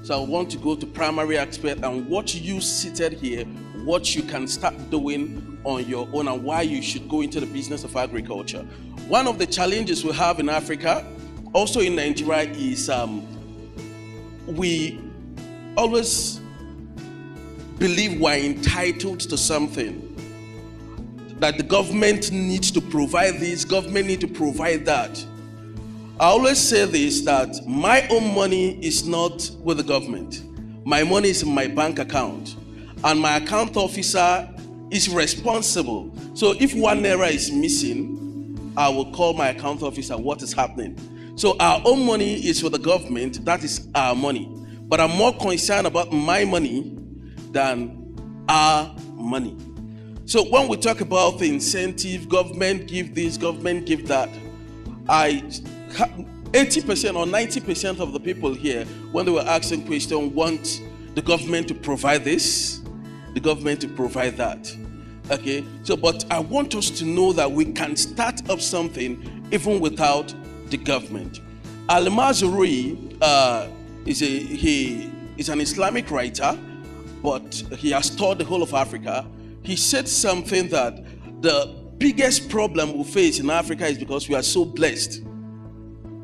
So I want to go to primary aspect and what you seated here, what you can start doing on your own and why you should go into the business of agriculture. One of the challenges we have in Africa, also in Nigeria, is we always believe we're entitled to something. That the government needs to provide this, government needs to provide that. I always say this, that my own money is not with the government. My money is in my bank account. And my account officer is responsible. So if 1 naira is missing, I will call my account officer, what is happening? So our own money is for the government, that is our money. But I'm more concerned about my money than our money. So when we talk about the incentive, government give this, government give that, 80% or 90% of the people here, when they were asking questions, want the government to provide this, the government to provide that. Okay, so but I want us to know that we can start up something even without the government. Al-Mazrui is an Islamic writer, but he has taught the whole of Africa. He said something that the biggest problem we face in Africa is because we are so blessed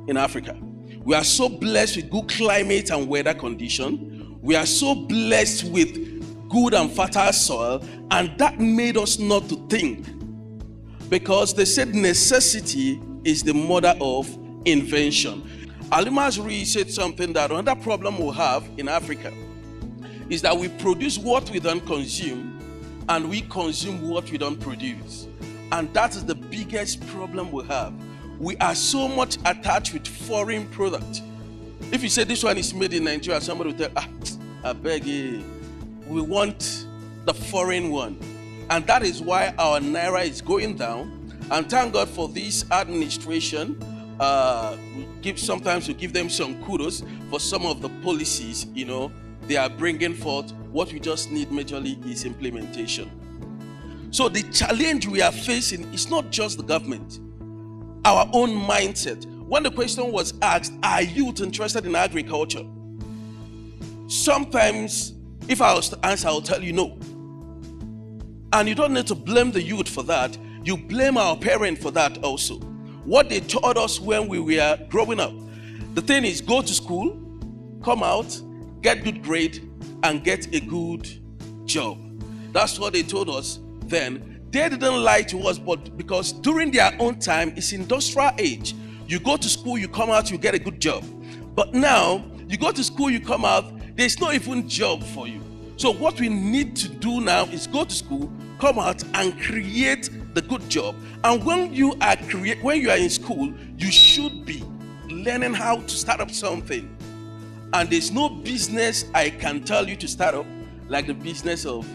in Africa. We are so blessed with good climate and weather condition. We are so blessed with good and fertile soil, and that made us not to think, because they said necessity is the mother of invention. Al-Mazrui said something that another problem we have in Africa is that we produce what we don't consume and we consume what we don't produce. And that is the biggest problem we have. We are so much attached with foreign products. If you say this one is made in Nigeria, somebody will tell, I beg you, we want the foreign one. And that is why our Naira is going down. And thank God for this administration. Sometimes we give them some kudos for some of the policies, they are bringing forth. What we just need majorly is implementation. So the challenge we are facing is not just the government, our own mindset. When the question was asked, are youth interested in agriculture? Sometimes, if I was to answer, I'll tell you no. And you don't need to blame the youth for that. You blame our parents for that also. What they taught us when we were growing up. The thing is, go to school, come out, get good grade, and get a good job. That's what they told us then. They didn't lie to us, but because during their own time, it's industrial age. You go to school, you come out, you get a good job. But now, you go to school, you come out, there's no even job for you. So what we need to do now is go to school, come out, and create the good job. And when you are in school, you should be learning how to start up something. And there's no business I can tell you to start up like the business of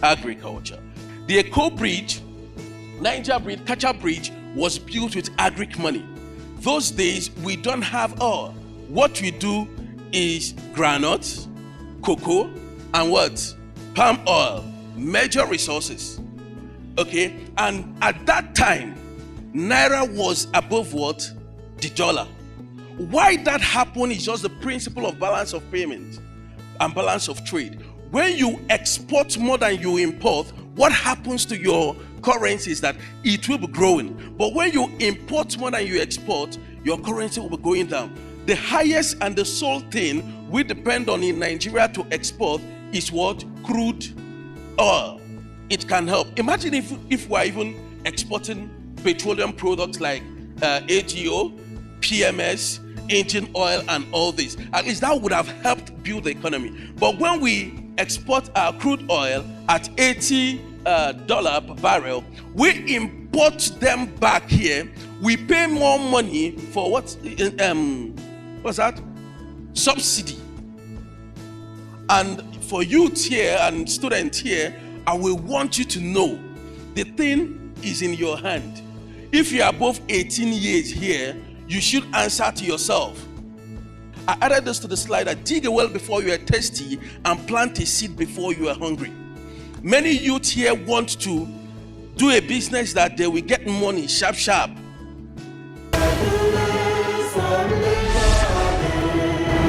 agriculture. The Eko Bridge, Niger Bridge, Kacha Bridge was built with agric money. Those days, we don't have oil. What we do is groundnuts, cocoa, and what? Palm oil, major resources. Okay, and at that time, Naira was above what? The dollar. Why that happened is just the principle of balance of payment and balance of trade. When you export more than you import, what happens to your currency is that it will be growing. But when you import more than you export, your currency will be going down. The highest and the sole thing we depend on in Nigeria to export is what? Crude oil. It can help. Imagine if we're even exporting petroleum products like AGO, PMS, engine oil, and all this. At least that would have helped build the economy. But when we export our crude oil at $80 per barrel, we import them back here. We pay more money for what's that? Subsidy. And for youth here and students here, I will want you to know the thing is in your hand. If you are above 18 years here, you should answer to yourself. I added this to the slide that dig a well before you are thirsty and plant a seed before you are hungry. Many youth here want to do a business that they will get money sharp.